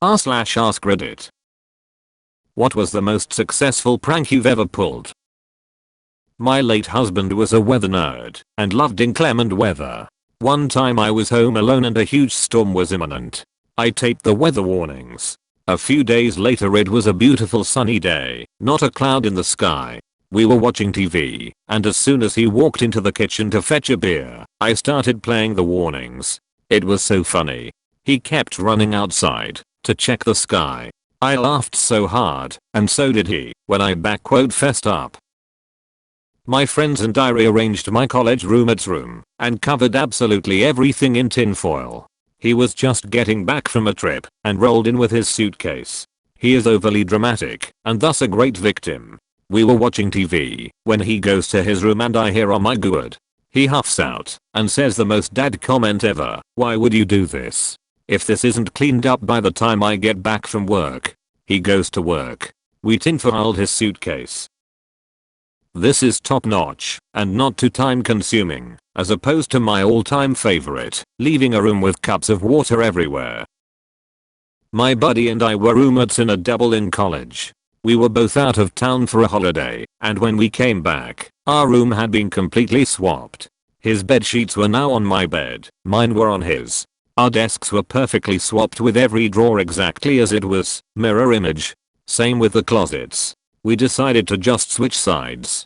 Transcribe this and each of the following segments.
r/AskReddit. What was the most successful prank you've ever pulled? My late husband was a weather nerd and loved inclement weather. One time I was home alone and a huge storm was imminent. I taped the weather warnings. A few days later it was a beautiful sunny day, not a cloud in the sky. We were watching TV, and as soon as he walked into the kitchen to fetch a beer, I started playing the warnings. It was so funny. He kept running outside to check the sky. I laughed so hard, and so did he, when I "fessed up." My friends and I rearranged my college roommate's room and covered absolutely everything in tinfoil. He was just getting back from a trip and rolled in with his suitcase. He is overly dramatic and thus a great victim. We were watching TV when he goes to his room and I hear, "Oh my god." He huffs out and says the most dad comment ever, "Why would you do this? If this isn't cleaned up by the time I get back from work." He goes to work. We tinfoiled his suitcase. This is top notch and not too time consuming, as opposed to my all-time favorite, leaving a room with cups of water everywhere. My buddy and I were roommates in a double in college. We were both out of town for a holiday, and when we came back, our room had been completely swapped. His bed sheets were now on my bed, mine were on his. Our desks were perfectly swapped with every drawer exactly as it was, mirror image. Same with the closets. We decided to just switch sides.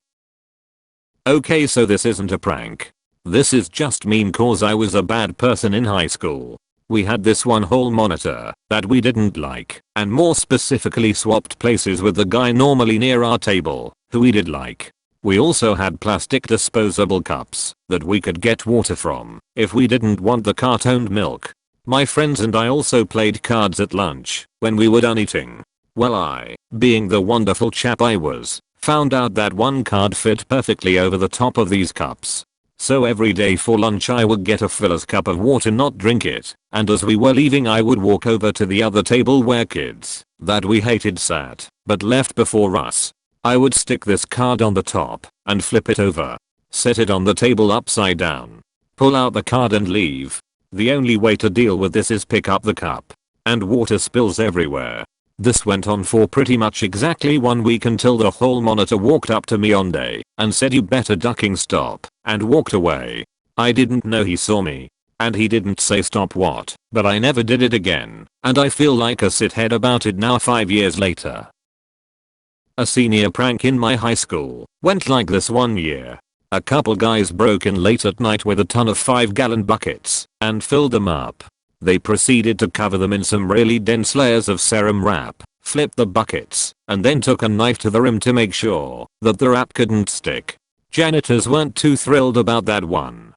Okay, so this isn't a prank. This is just mean cause I was a bad person in high school. We had this one hall monitor that we didn't like, and more specifically swapped places with the guy normally near our table, who we did like. We also had plastic disposable cups that we could get water from if we didn't want the cartoned milk. My friends and I also played cards at lunch when we were done eating. Well, I, being the wonderful chap I was, found out that one card fit perfectly over the top of these cups. So every day for lunch I would get a filler's cup of water, not drink it, and as we were leaving I would walk over to the other table where kids that we hated sat, but left before us. I would stick this card on the top and flip it over. Set it on the table upside down. Pull out the card and leave. The only way to deal with this is pick up the cup. And water spills everywhere. This went on for pretty much exactly 1 week until the hall monitor walked up to me one day and said, "You better ducking stop," and walked away. I didn't know he saw me. And he didn't say stop what, but I never did it again, and I feel like a shithead about it now 5 years later. A senior prank in my high school went like this one year. A couple guys broke in late at night with a ton of 5-gallon buckets and filled them up. They proceeded to cover them in some really dense layers of saran wrap, flipped the buckets, and then took a knife to the rim to make sure that the wrap couldn't stick. Janitors weren't too thrilled about that one.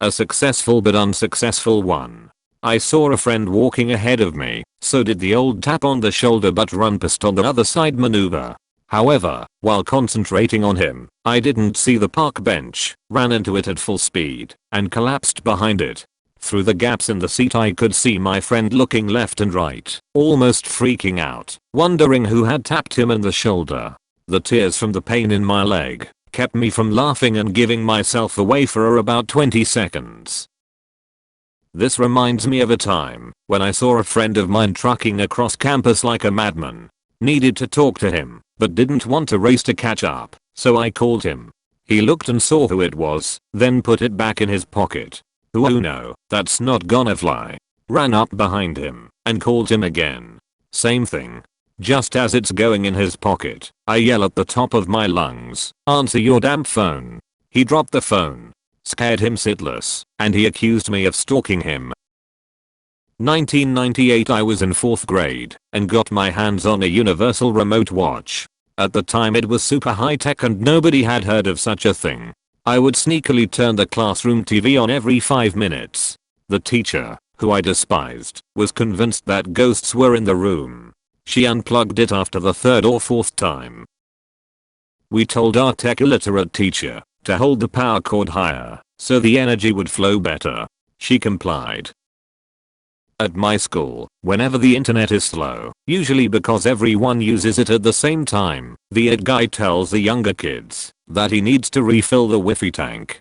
A successful but unsuccessful one. I saw a friend walking ahead of me, so did the old tap on the shoulder but run past on the other side maneuver. However, while concentrating on him, I didn't see the park bench, ran into it at full speed, and collapsed behind it. Through the gaps in the seat I could see my friend looking left and right, almost freaking out, wondering who had tapped him in the shoulder. The tears from the pain in my leg kept me from laughing and giving myself away for about 20 seconds. This reminds me of a time when I saw a friend of mine trucking across campus like a madman. Needed to talk to him, but didn't want to race to catch up, so I called him. He looked and saw who it was, then put it back in his pocket. Oh no, that's not gonna fly. Ran up behind him and called him again. Same thing. Just as it's going in his pocket, I yell at the top of my lungs, "Answer your damn phone." He dropped the phone. Scared him shitless, and he accused me of stalking him. 1998, I was in 4th grade and got my hands on a universal remote watch. At the time it was super high tech and nobody had heard of such a thing. I would sneakily turn the classroom TV on every 5 minutes. The teacher, who I despised, was convinced that ghosts were in the room. She unplugged it after the 3rd or 4th time. We told our tech illiterate teacher to hold the power cord higher so the energy would flow better. She complied. At my school, whenever the internet is slow, usually because everyone uses it at the same time, the IT guy tells the younger kids that he needs to refill the Wi-Fi tank.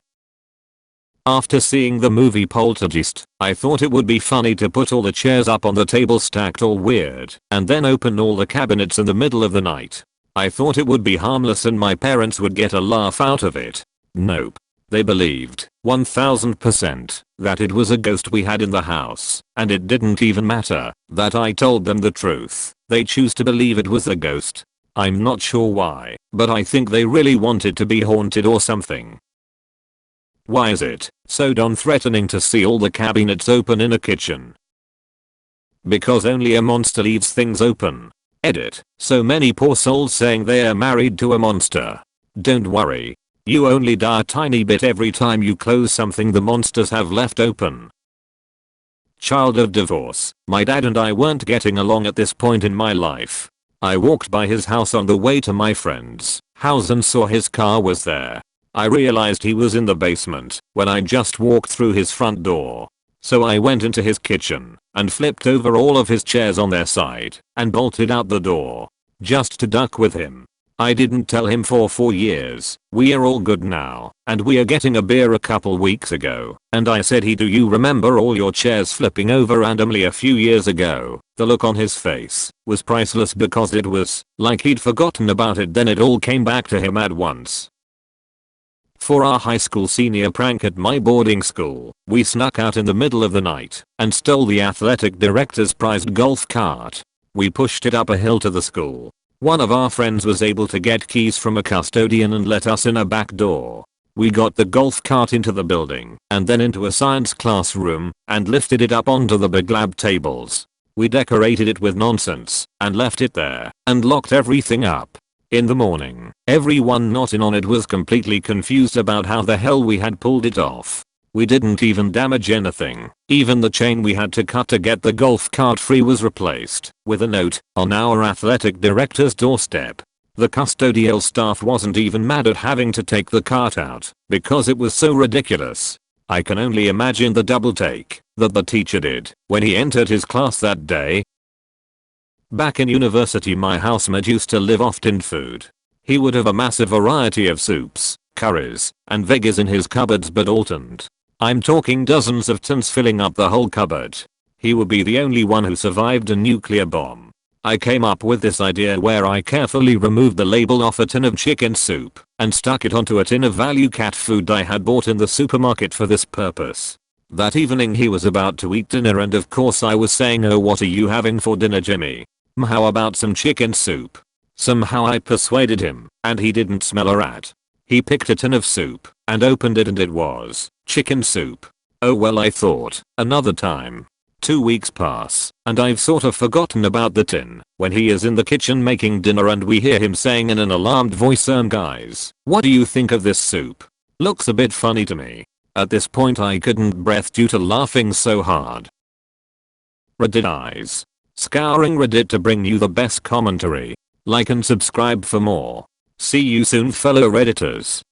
After seeing the movie Poltergeist, I thought it would be funny to put all the chairs up on the table stacked all weird and then open all the cabinets in the middle of the night. I thought it would be harmless and my parents would get a laugh out of it. Nope. They believed, 1000%, that it was a ghost we had in the house, and it didn't even matter that I told them the truth. They choose to believe it was a ghost. I'm not sure why, but I think they really wanted to be haunted or something. Why is it so darn threatening to see all the cabinets open in a kitchen? Because only a monster leaves things open. Edit. So many poor souls saying they are married to a monster. Don't worry. You only die a tiny bit every time you close something the monsters have left open. Child of divorce. My dad and I weren't getting along at this point in my life. I walked by his house on the way to my friend's house and saw his car was there. I realized he was in the basement when I just walked through his front door. So I went into his kitchen and flipped over all of his chairs on their side and bolted out the door just to duck with him. I didn't tell him for 4 years. We are all good now and we are getting a beer a couple weeks ago and I said, do you remember all your chairs flipping over randomly a few years ago? The look on his face was priceless because it was like he'd forgotten about it, then it all came back to him at once. For our high school senior prank at my boarding school, we snuck out in the middle of the night and stole the athletic director's prized golf cart. We pushed it up a hill to the school. One of our friends was able to get keys from a custodian and let us in a back door. We got the golf cart into the building and then into a science classroom and lifted it up onto the big lab tables. We decorated it with nonsense and left it there and locked everything up. In the morning, everyone not in on it was completely confused about how the hell we had pulled it off. We didn't even damage anything. Even the chain we had to cut to get the golf cart free was replaced with a note on our athletic director's doorstep. The custodial staff wasn't even mad at having to take the cart out because it was so ridiculous. I can only imagine the double take that the teacher did when he entered his class that day. Back in university, my housemate used to live off tinned food. He would have a massive variety of soups, curries, and veggies in his cupboards, but alternate. I'm talking dozens of tins filling up the whole cupboard. He would be the only one who survived a nuclear bomb. I came up with this idea where I carefully removed the label off a tin of chicken soup and stuck it onto a tin of value cat food I had bought in the supermarket for this purpose. That evening he was about to eat dinner and of course I was saying, "Oh, what are you having for dinner, Jimmy?" "How about some chicken soup?" Somehow I persuaded him and he didn't smell a rat. He picked a tin of soup and opened it and it was chicken soup. Oh well, I thought, another time. 2 weeks pass and I've sort of forgotten about the tin when he is in the kitchen making dinner and we hear him saying in an alarmed voice, "Guys, what do you think of this soup? Looks a bit funny to me." At this point I couldn't breathe due to laughing so hard. RedditEyes. Scouring Reddit to bring you the best commentary. Like and subscribe for more. See you soon, fellow Redditors.